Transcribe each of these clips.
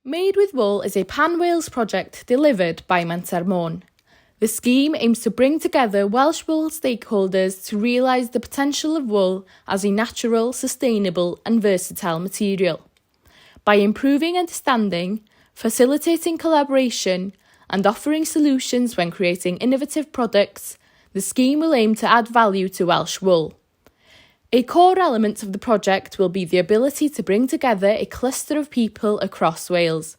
Made with Wool is a pan-Wales project delivered by Menter Môn. The scheme aims to bring together Welsh wool stakeholders to realise the potential of wool as a natural, sustainable and versatile material. By improving understanding, facilitating collaboration and offering solutions when creating innovative products, the scheme will aim to add value to Welsh wool. A core element of the project will be the ability to bring together a cluster of people across Wales.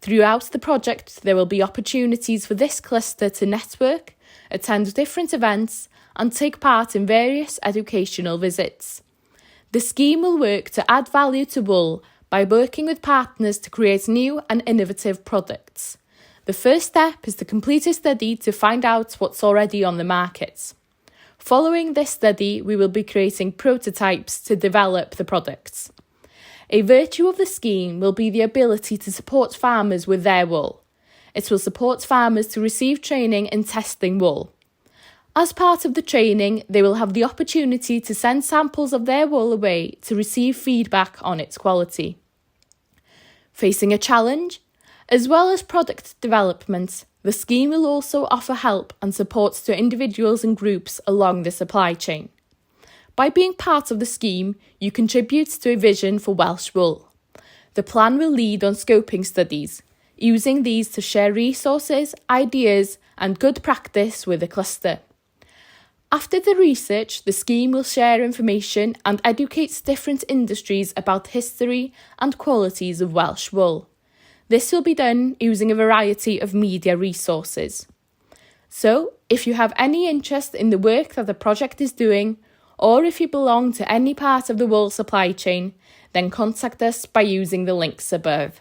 Throughout the project, there will be opportunities for this cluster to network, attend different events, and take part in various educational visits. The scheme will work to add value to wool by working with partners to create new and innovative products. The first step is to complete a study to find out what's already on the market. Following this study, we will be creating prototypes to develop the products. A virtue of the scheme will be the ability to support farmers with their wool. It will support farmers to receive training in testing wool. As part of the training, they will have the opportunity to send samples of their wool away to receive feedback on its quality. Facing a challenge? As well as product development, the scheme will also offer help and support to individuals and groups along the supply chain. By being part of the scheme, you contribute to a vision for Welsh wool. The plan will lead on scoping studies, using these to share resources, ideas and good practice with the cluster. After the research, the scheme will share information and educates different industries about history and qualities of Welsh wool. This will be done using a variety of media resources. So, if you have any interest in the work that the project is doing, or if you belong to any part of the wool supply chain, then contact us by using the links above.